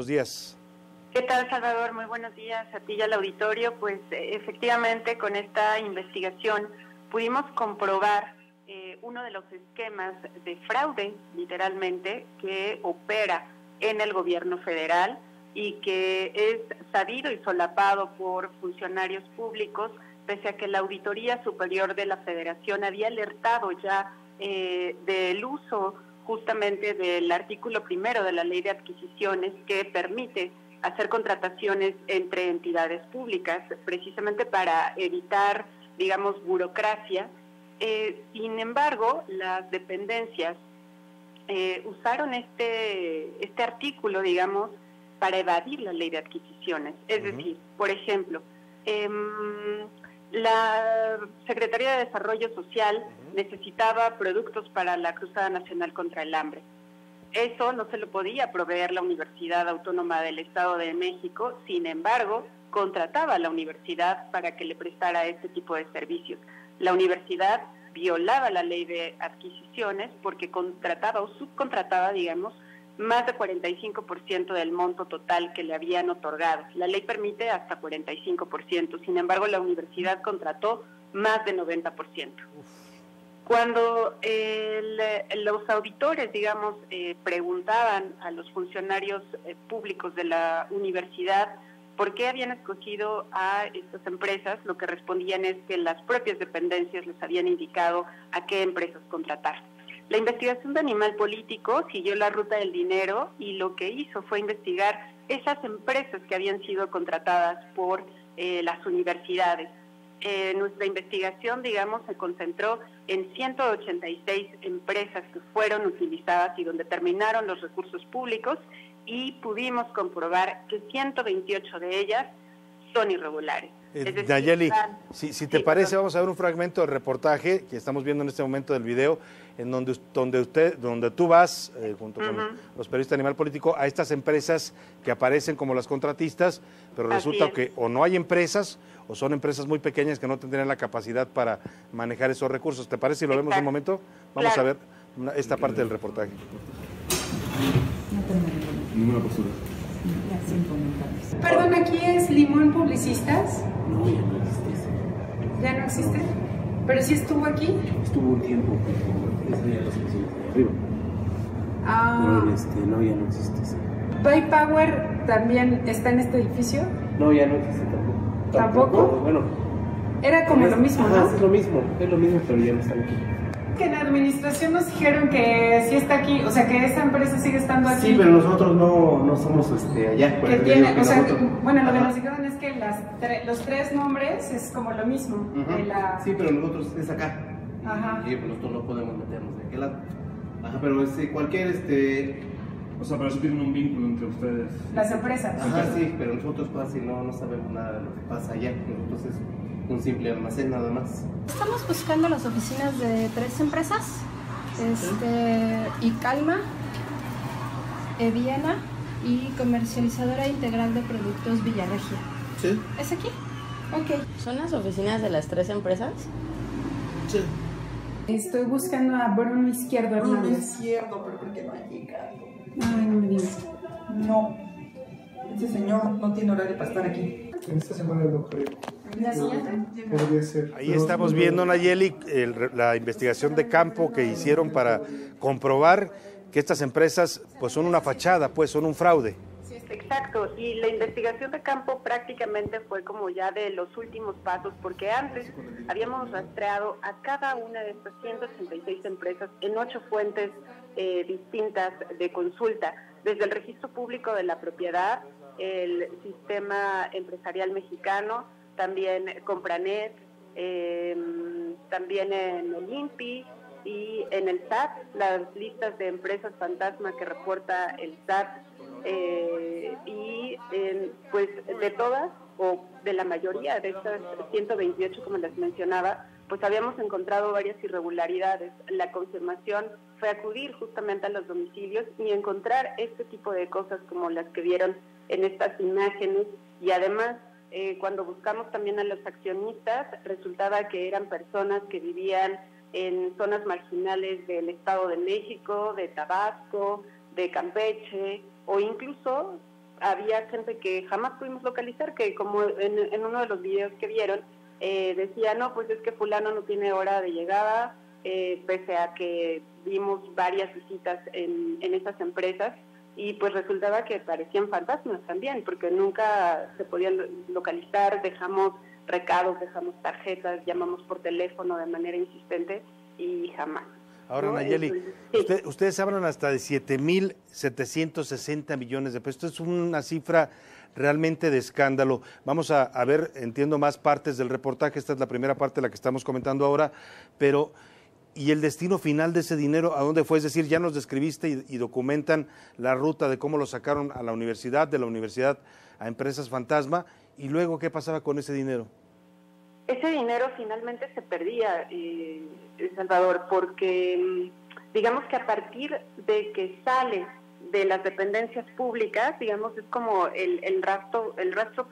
buenos días. ¿Qué tal, Salvador? Muy buenos días a ti y al auditorio. Pues efectivamente con esta investigación pudimos comprobar uno de los esquemas de fraude, literalmente, que opera en el gobierno federal y que es sabido y solapado por funcionarios públicos, pese a que la Auditoría Superior de la Federación había alertado ya del uso justamente del artículo 1 de la Ley de Adquisiciones, que permite hacer contrataciones entre entidades públicas, precisamente para evitar, digamos, burocracia. Sin embargo, las dependencias usaron este artículo, digamos, para evadir la Ley de Adquisiciones. Es decir, por ejemplo, la Secretaría de Desarrollo Social necesitaba productos para la Cruzada Nacional contra el Hambre. Eso no se lo podía proveer la Universidad Autónoma del Estado de México, sin embargo, contrataba a la universidad para que le prestara este tipo de servicios. La universidad violaba la Ley de Adquisiciones porque contrataba o subcontrataba, digamos, más de 45% del monto total que le habían otorgado. La ley permite hasta 45%, sin embargo, la universidad contrató más de 90%. Cuando los auditores, digamos, preguntaban a los funcionarios públicos de la universidad por qué habían escogido a estas empresas, lo que respondían es que las propias dependencias les habían indicado a qué empresas contratar. La investigación de Animal Político siguió la ruta del dinero y lo que hizo fue investigar esas empresas que habían sido contratadas por las universidades. Nuestra investigación, digamos, se concentró en 186 empresas que fueron utilizadas y donde terminaron los recursos públicos, y pudimos comprobar que 128 de ellas son irregulares. Nayeli, si te parece, vamos a ver un fragmento del reportaje que estamos viendo en este momento del video, en donde tú vas, junto con los periodistas de Animal Político, a estas empresas que aparecen como las contratistas, pero resulta que o no hay empresas, o son empresas muy pequeñas que no tendrían la capacidad para manejar esos recursos. ¿Te parece si lo vemos un momento? Vamos a ver esta parte del reportaje. Ninguna postura. Perdón, ¿aquí es Limón Publicistas? No, ya no existe. ¿Ya no existe? ¿Pero sí estuvo aquí? Estuvo un tiempo, pero esa ya la solución de arriba. Pero no, ya no existe. Sí. ¿Buy Power también está en este edificio? No, ya no existe tampoco. ¿Tampoco? Bueno. Era como lo mismo, ¿no? Es lo mismo, pero ya no están aquí. Que en la administración nos dijeron que sí está aquí, o sea, que esa empresa sigue estando aquí. Sí, pero nosotros no somos allá. Que tiene, o sea, bueno, lo que nos dijeron es que los tres nombres es como lo mismo. Sí, pero nosotros es acá. Ajá. Y pues nosotros no podemos meternos de aquel lado. Ajá, pero cualquier O sea, pero eso tiene un vínculo entre ustedes. Las empresas. Ajá, sí, pero nosotros casi no sabemos nada de lo que pasa allá. Nosotros es un simple almacén nada más. Estamos buscando las oficinas de 3 empresas, Icalma, Eviana y Comercializadora Integral de Productos Villarregia. ¿Sí? ¿Es aquí? Ok. ¿Son las oficinas de las 3 empresas? Sí. Estoy buscando a Bruno Izquierdo Hernández. Bruno Izquierdo, pero ¿por qué no ha llegado? Ay, no me digas. No, ese señor no tiene horario para estar aquí. En esta semana no creo. ¿La siguiente? Podría ser. Ahí estamos viendo, Nayeli, la investigación de campo que hicieron para comprobar que estas empresas pues son una fachada, pues son un fraude. Sí, exacto, y la investigación de campo prácticamente fue como ya de los últimos pasos, porque antes habíamos rastreado a cada una de estas 186 empresas en 8 fuentes distintas de consulta, desde el registro público de la propiedad, el sistema empresarial mexicano, también Compranet, también en el INPI y en el SAT, las listas de empresas fantasma que reporta el SAT, y pues de todas o de la mayoría de estas 128, como les mencionaba, pues habíamos encontrado varias irregularidades. La confirmación fue acudir justamente a los domicilios y encontrar este tipo de cosas como las que vieron en estas imágenes, y además cuando buscamos también a los accionistas resultaba que eran personas que vivían en zonas marginales del Estado de México, de Tabasco, de Campeche, o incluso había gente que jamás pudimos localizar, que como en uno de los videos que vieron, decía, no, pues es que fulano no tiene hora de llegada, pese a que vimos varias visitas en esas empresas, y pues resultaba que parecían fantasmas también, porque nunca se podían localizar, dejamos recados, dejamos tarjetas, llamamos por teléfono de manera insistente y jamás. Ahora, ¿no? Nayeli, sí. Ustedes hablan hasta de 7,760 millones de pesos. Esto es una cifra realmente de escándalo. Vamos a ver, entiendo más partes del reportaje, esta es la primera parte de la que estamos comentando ahora, pero ¿y el destino final de ese dinero a dónde fue? Es decir, ya nos describiste y documentan la ruta de cómo lo sacaron a la universidad, de la universidad a empresas fantasma, y luego, ¿qué pasaba con ese dinero? Ese dinero finalmente se perdía, Salvador, porque digamos que a partir de que sale de las dependencias públicas, digamos, es como el rastro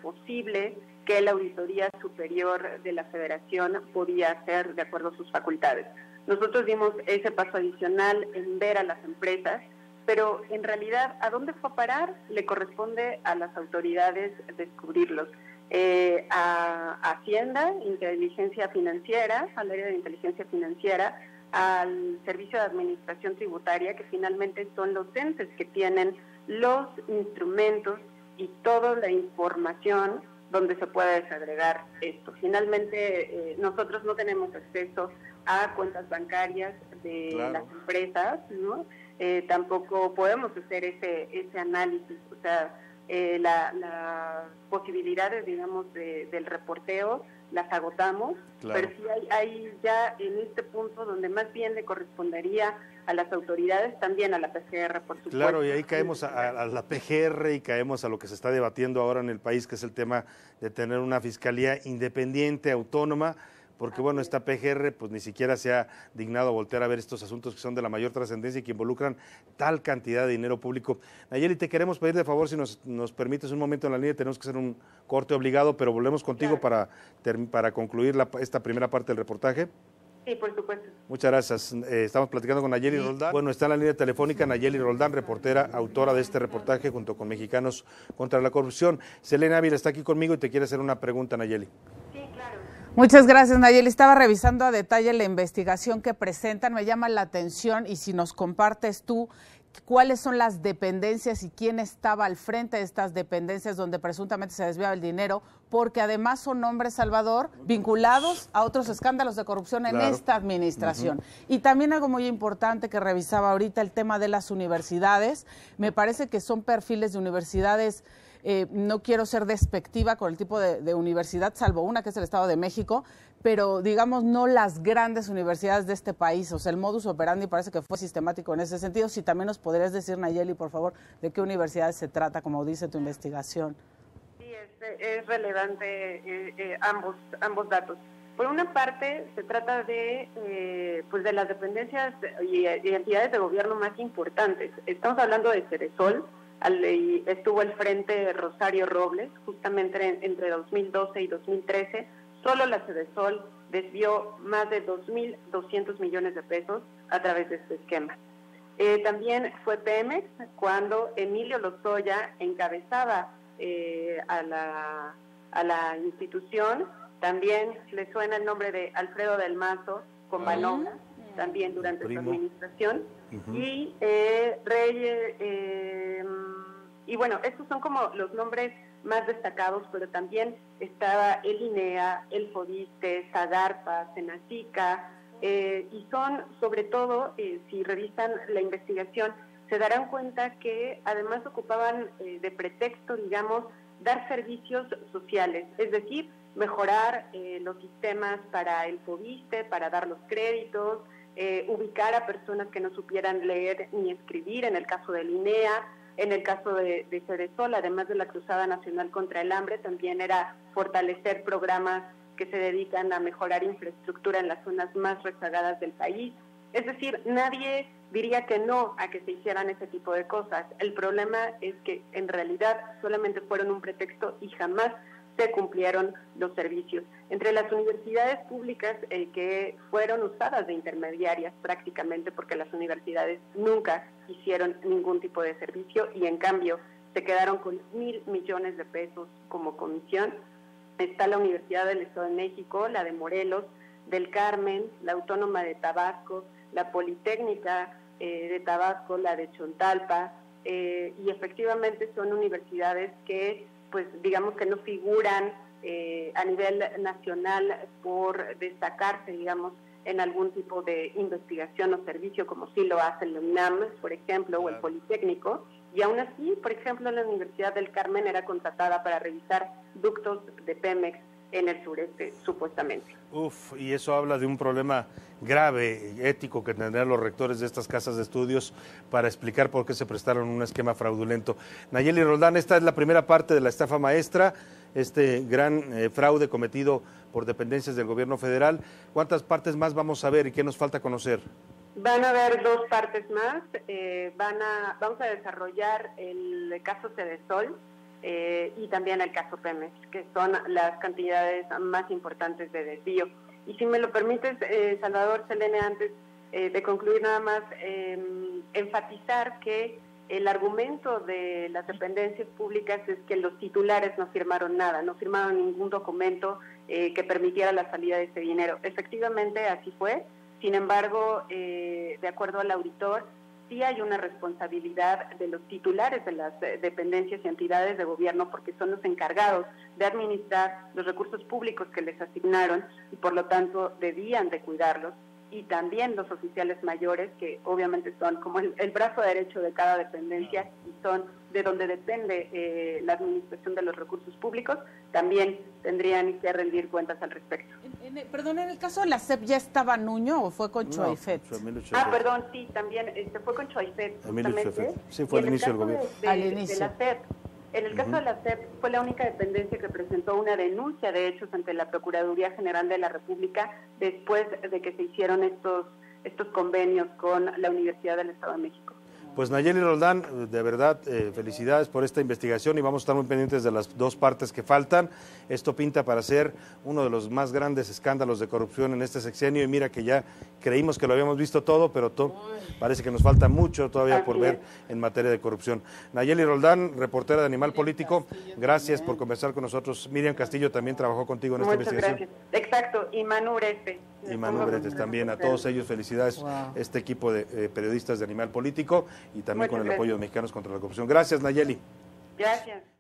posible que la Auditoría Superior de la Federación podía hacer de acuerdo a sus facultades. Nosotros dimos ese paso adicional en ver a las empresas, pero en realidad, ¿a dónde fue a parar? Le corresponde a las autoridades descubrirlos. A Hacienda, Inteligencia Financiera, al área de Inteligencia Financiera, al Servicio de Administración Tributaria, que finalmente son los entes que tienen los instrumentos y toda la información donde se puede desagregar esto. Finalmente, nosotros no tenemos acceso a cuentas bancarias de las empresas, ¿no? Tampoco podemos hacer ese análisis, o sea, las posibilidades, digamos, del reporteo las agotamos, pero sí hay ya en este punto donde más bien le correspondería a las autoridades, también a la PGR, por supuesto. Claro, y ahí caemos a la PGR y caemos a lo que se está debatiendo ahora en el país, que es el tema de tener una fiscalía independiente, autónoma, porque bueno, esta PGR pues ni siquiera se ha dignado a voltear a ver estos asuntos que son de la mayor trascendencia y que involucran tal cantidad de dinero público. Nayeli, te queremos pedir de favor, si nos permites un momento en la línea, tenemos que hacer un corte obligado, pero volvemos contigo para concluir esta primera parte del reportaje. Sí, por supuesto. Muchas gracias. Estamos platicando con Nayeli Roldán. Bueno, está en la línea telefónica Nayeli Roldán, reportera, autora de este reportaje junto con Mexicanos contra la Corrupción. Selena Ávila está aquí conmigo y te quiere hacer una pregunta, Nayeli. Sí, claro. Muchas gracias, Nayeli. Estaba revisando a detalle la investigación que presentan. Me llama la atención y si nos compartes tú cuáles son las dependencias y quién estaba al frente de estas dependencias donde presuntamente se desviaba el dinero, porque además son nombres, Salvador, vinculados a otros escándalos de corrupción en esta administración. Y también algo muy importante que revisaba ahorita, el tema de las universidades. Me parece que son perfiles de universidades. No quiero ser despectiva con el tipo de universidad, salvo una que es el Estado de México, pero digamos no las grandes universidades de este país. O sea, el modus operandi parece que fue sistemático en ese sentido. Si también nos podrías decir, Nayeli, por favor, de qué universidades se trata, como dice tu investigación. Sí, es relevante ambos datos. Por una parte, se trata de pues de las dependencias y entidades de gobierno más importantes. Estamos hablando de Ceresol. Estuvo al frente Rosario Robles, justamente entre 2012 y 2013, solo la Ceresol desvió más de 2.200 millones de pesos a través de este esquema. También fue Pemex cuando Emilio Lozoya encabezaba a la institución. También le suena el nombre de Alfredo del Mazo con Balona, también durante su administración. Y Reyes, y bueno, estos son como los nombres más destacados, pero también estaba el INEA, el FODISTE, Zagarpa, Senacica, y son sobre todo, si revisan la investigación, se darán cuenta que además ocupaban de pretexto, digamos, dar servicios sociales, es decir, mejorar los sistemas para el FODISTE, para dar los créditos, ubicar a personas que no supieran leer ni escribir, en el caso del INEA, en el caso de Ceresol, además de la Cruzada Nacional contra el Hambre, también era fortalecer programas que se dedican a mejorar infraestructura en las zonas más rezagadas del país. Es decir, nadie diría que no a que se hicieran ese tipo de cosas. El problema es que en realidad solamente fueron un pretexto y jamás se cumplieron los servicios. Entre las universidades públicas que fueron usadas de intermediarias prácticamente, porque las universidades nunca hicieron ningún tipo de servicio y en cambio se quedaron con 1,000 millones de pesos como comisión. Está la Universidad del Estado de México, la de Morelos, del Carmen, la Autónoma de Tabasco, la Politécnica de Tabasco, la de Chontalpa, y efectivamente son universidades que, pues digamos que no figuran a nivel nacional por destacarse, digamos, en algún tipo de investigación o servicio, como sí lo hace el UNAM, por ejemplo, o el Politécnico, y aún así, por ejemplo, la Universidad del Carmen era contratada para revisar ductos de Pemex en el sureste, supuestamente. Y eso habla de un problema grave, ético, que tendrán los rectores de estas casas de estudios para explicar por qué se prestaron un esquema fraudulento. Nayeli Roldán, esta es la primera parte de la estafa maestra, este gran fraude cometido por dependencias del gobierno federal. ¿Cuántas partes más vamos a ver y qué nos falta conocer? Van a haber 2 partes más. Vamos a desarrollar el caso Cedesol y también el caso Pemex, que son las cantidades más importantes de desvío. Y si me lo permites, Salvador, Selene, antes de concluir nada más, enfatizar que el argumento de las dependencias públicas es que los titulares no firmaron nada, no firmaron ningún documento que permitiera la salida de ese dinero. Efectivamente, así fue. Sin embargo, de acuerdo al auditor, sí hay una responsabilidad de los titulares de las dependencias y entidades de gobierno, porque son los encargados de administrar los recursos públicos que les asignaron y por lo tanto debían de cuidarlos, y también los oficiales mayores, que obviamente son como el brazo derecho de cada dependencia y son de donde depende la administración de los recursos públicos, también tendrían que rendir cuentas al respecto. Perdón, ¿en el caso de la SEP ya estaba Nuño o fue con Choaifet? Perdón, sí, también fue con Choaifet. Sí, fue al inicio del gobierno. Al inicio. De la SEP. En el caso de la SEP fue la única dependencia que presentó una denuncia de hechos ante la Procuraduría General de la República después de que se hicieron estos convenios con la Universidad del Estado de México. Pues Nayeli Roldán, de verdad, felicidades por esta investigación y vamos a estar muy pendientes de las 2 partes que faltan. Esto pinta para ser uno de los más grandes escándalos de corrupción en este sexenio y mira que ya creímos que lo habíamos visto todo, pero parece que nos falta mucho todavía por ver en materia de corrupción. Nayeli Roldán, reportera de Animal Político, gracias por conversar con nosotros. Miriam Castillo también trabajó contigo en esta investigación. Muchas gracias. Exacto, y Manu Ureste. Y Manu Bretes también, a todos ellos felicidades, este equipo de periodistas de Animal Político y también con el apoyo de Mexicanos contra la Corrupción. Gracias, Nayeli. Gracias.